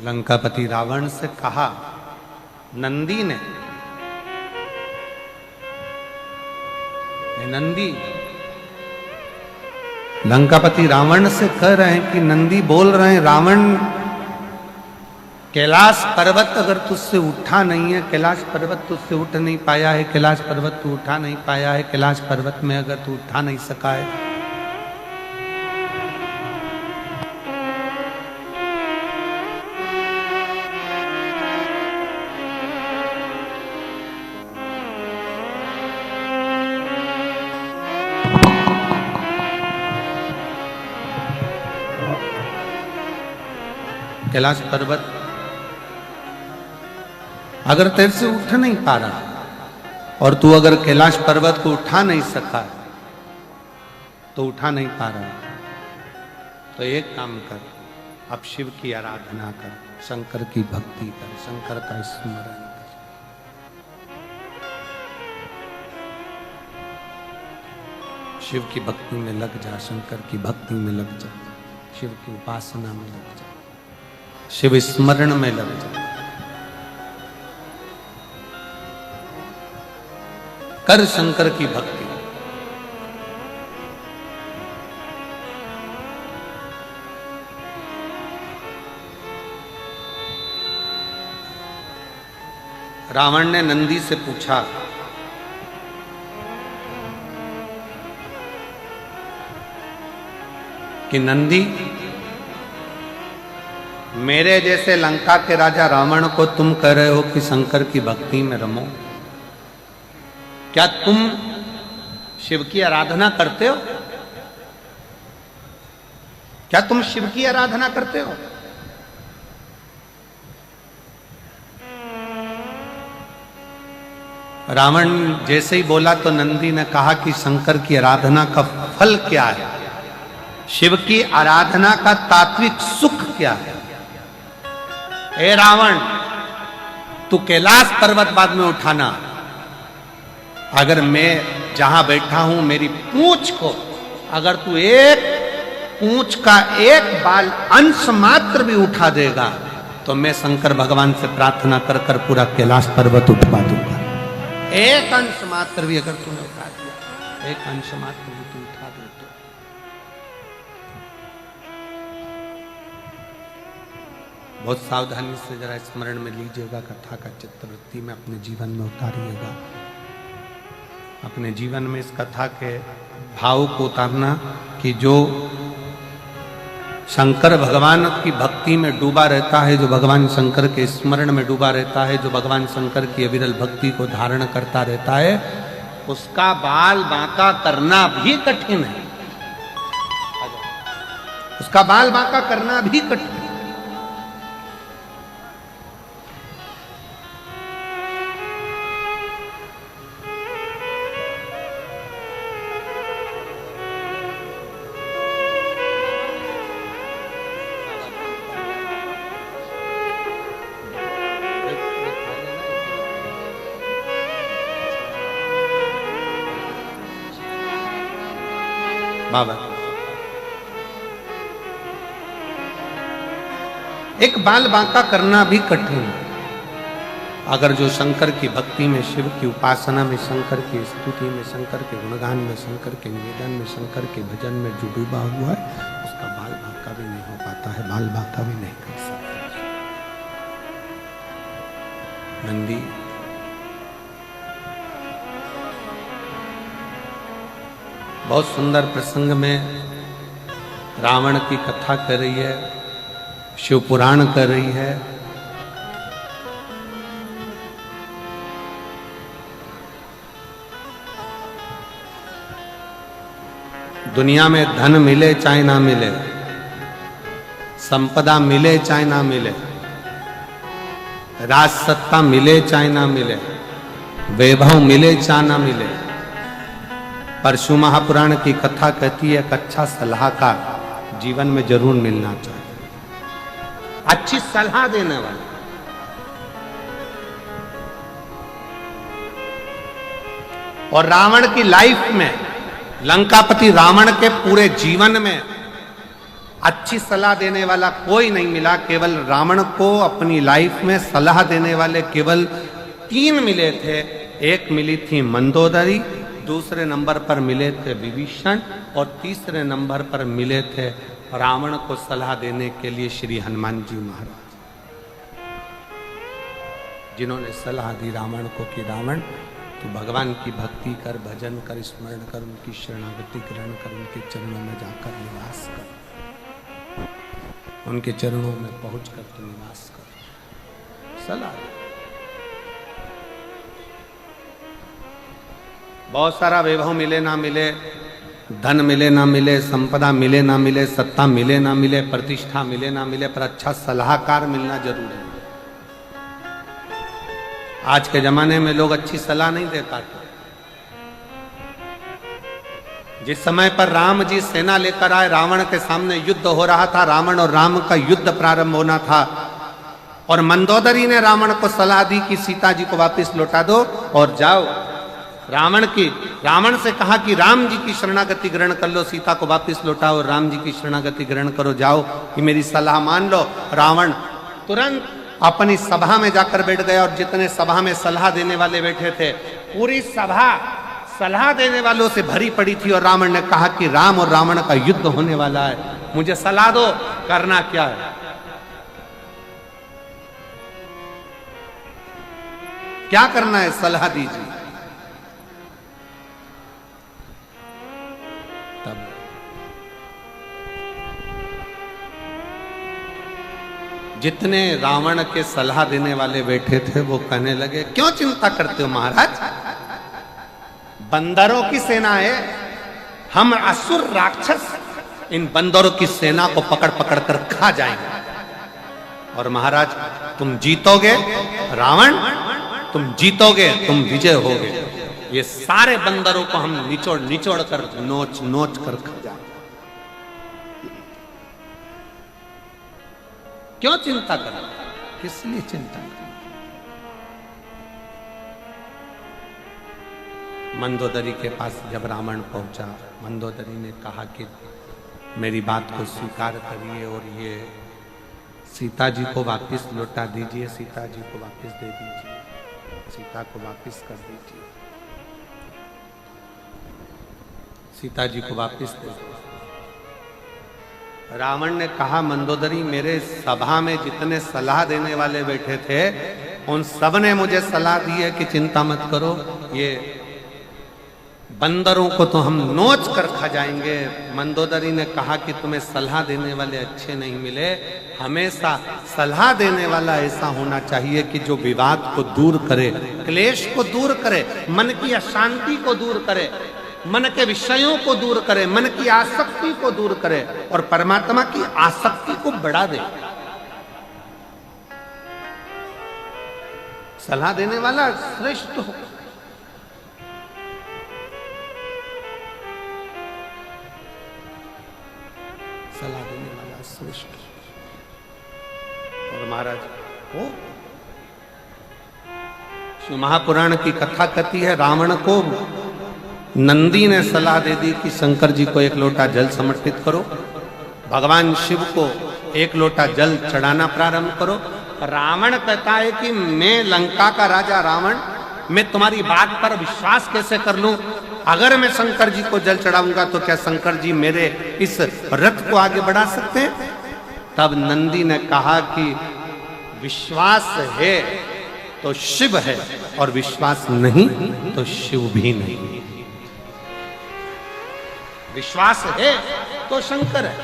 लंकापति रावण से कहा नंदी ने, नंदी लंकापति रावण से कह रहे हैं कि नंदी बोल रहे हैं रावण, कैलाश पर्वत अगर तुझसे उठा नहीं है, कैलाश पर्वत तुझसे उठ नहीं पाया है, कैलाश पर्वत तू उठा नहीं पाया है, कैलाश पर्वत में अगर तू उठा नहीं सका है, कैलाश पर्वत अगर तेरे से उठ नहीं पा रहा और तू अगर कैलाश पर्वत को उठा नहीं सका तो उठा नहीं पा रहा, तो एक काम कर, अब शिव की आराधना कर, शंकर की भक्ति कर, शंकर का स्मरण कर। शिव की भक्ति में लग जा, शंकर की भक्ति में लग जा, शिव की उपासना में लग जा, शिव स्मरण में लग जा, कर शंकर की भक्ति। रावण ने नंदी से पूछा कि नंदी, मेरे जैसे लंका के राजा रावण को तुम कह रहे हो कि शंकर की भक्ति में रमो, क्या तुम शिव की आराधना करते हो? क्या तुम शिव की आराधना करते हो? रावण जैसे ही बोला तो नंदी ने कहा कि शंकर की आराधना का फल क्या है, शिव की आराधना का तात्विक सुख क्या है? ए रावण, तू कैलाश पर्वत बाद में उठाना, अगर मैं जहां बैठा हूं मेरी पूंछ को अगर तू एक पूंछ का एक बाल अंश मात्र भी उठा देगा तो मैं शंकर भगवान से प्रार्थना कर कर पूरा कैलाश पर्वत उठवा दूंगा। एक अंश मात्र भी अगर तूने उठा दिया, एक अंश मात्र भी तू उठा दे तो बहुत सावधानी से जरा स्मरण में लीजिएगा, कथा का चित्तवृत्ति में अपने जीवन में उतारिएगा, अपने जीवन में इस कथा के भाव को उतारना कि जो शंकर भगवान की भक्ति में डूबा रहता है, जो भगवान शंकर के स्मरण में डूबा रहता है, जो भगवान शंकर की अविरल भक्ति को धारण करता रहता है, उसका बाल बांका करना भी कठिन है, उसका बाल बांका करना भी कठिन है। बाबा, एक बाल बांका करना भी कठिन है। अगर जो शंकर की भक्ति में, शिव की उपासना में, शंकर की स्तुति में, शंकर के गुणगान में, शंकर के निवेदन में, शंकर के भजन में जो डूबा हुआ है, उसका बाल बांका भी नहीं हो पाता है, बाल बांका भी नहीं कर सकता। नंदी, बहुत सुंदर प्रसंग में रावण की कथा कर रही है, शिव पुराण कर रही है। दुनिया में धन मिले चाहे ना मिले, संपदा मिले चाहे ना मिले, राज सत्ता मिले चाहे ना मिले, वैभव मिले चाहे ना मिले, पर शिव महापुराण की कथा कहती है एक अच्छा सलाहकार जीवन में जरूर मिलना चाहिए, अच्छी सलाह देने वाला। और रावण की लाइफ में, लंकापति रावण के पूरे जीवन में अच्छी सलाह देने वाला कोई नहीं मिला, केवल रावण को अपनी लाइफ में सलाह देने वाले केवल 3 मिले थे। एक मिली थी मंदोदरी, दूसरे नंबर पर मिले थे विभीषण और तीसरे नंबर पर मिले थे रावण को सलाह देने के लिए श्री हनुमान जी महाराज, जिन्होंने सलाह दी रावण को कि रावण तू भगवान की भक्ति कर, भजन कर, स्मरण कर, उनकी शरणागति ग्रहण कर, उनके चरणों में जाकर निवास कर, उनके चरणों में पहुंचकर तू निवास कर। सलाह बहुत सारा वैभव मिले ना मिले, धन मिले ना मिले, संपदा मिले ना मिले, सत्ता मिले ना मिले, प्रतिष्ठा मिले ना मिले, पर अच्छा सलाहकार मिलना जरूरी है। आज के जमाने में लोग अच्छी सलाह नहीं दे पाते। जिस समय पर राम जी सेना लेकर आए, रावण के सामने युद्ध हो रहा था, रावण और राम का युद्ध प्रारंभ होना था, और मंदोदरी ने रावण को सलाह दी कि सीता जी को वापस लौटा दो और जाओ। रावण से कहा कि राम जी की शरणागति ग्रहण कर लो, सीता को वापस लौटाओ, राम जी की शरणागति ग्रहण करो, जाओ कि मेरी सलाह मान लो। रावण तुरंत अपनी सभा में जाकर बैठ गया, और जितने सभा में सलाह देने वाले बैठे थे, पूरी सभा सलाह देने वालों से भरी पड़ी थी। और रावण ने कहा कि राम और रावण का युद्ध होने वाला है, मुझे सलाह दो, करना क्या है, क्या करना है, सलाह दीजिए। तब जितने रावण के सलाह देने वाले बैठे थे वो कहने लगे, क्यों चिंता करते हो महाराज, बंदरों की सेना है, हम असुर राक्षस इन बंदरों की सेना को पकड़ पकड़ कर खा जाएंगे, और महाराज तुम जीतोगे, रावण तुम जीतोगे, तुम विजय होगे, ये सारे बंदरों को हम निचोड़ निचोड़ कर, नोच नोच कर खा जाएंगे। क्यों चिंता करें, किस लिए चिंता करें। मंदोदरी के पास जब रावण पहुंचा, मंदोदरी ने कहा कि मेरी बात को स्वीकार करिए और ये सीता जी को वापस लौटा दीजिए, सीता जी को वापस दे दीजिए, सीता को वापस कर दीजिए, सीता जी को वापस दे दीजिए। रावण ने कहा, मंदोदरी मेरे सभा में जितने सलाह देने वाले बैठे थे उन सब ने मुझे सलाह दी है कि चिंता मत करो, ये बंदरों को तो हम नोच कर खा जाएंगे। मंदोदरी ने कहा कि तुम्हें सलाह देने वाले अच्छे नहीं मिले, हमेशा सलाह देने वाला ऐसा होना चाहिए कि जो विवाद को दूर करे, क्लेश को दूर करे, मन की अशांति को दूर करे, मन के विषयों को दूर करे, मन की आसक्ति को दूर करे और परमात्मा की आसक्ति को बढ़ा दे। सलाह देने वाला श्रेष्ठ हो। सलाह देने वाला श्रेष्ठ। और महाराज वो महापुराण की कथा कहती है, रावण को नंदी ने सलाह दे दी कि शंकर जी को 1 लोटा जल समर्पित करो, भगवान शिव को 1 लोटा जल चढ़ाना प्रारंभ करो। रावण कहता है कि मैं लंका का राजा रावण, मैं तुम्हारी बात पर विश्वास कैसे कर लूं, अगर मैं शंकर जी को जल चढ़ाऊंगा तो क्या शंकर जी मेरे इस रथ को आगे बढ़ा सकते हैं। तब नंदी ने कहा कि विश्वास है तो शिव है और विश्वास नहीं तो शिव भी नहीं। विश्वास है तो शंकर है,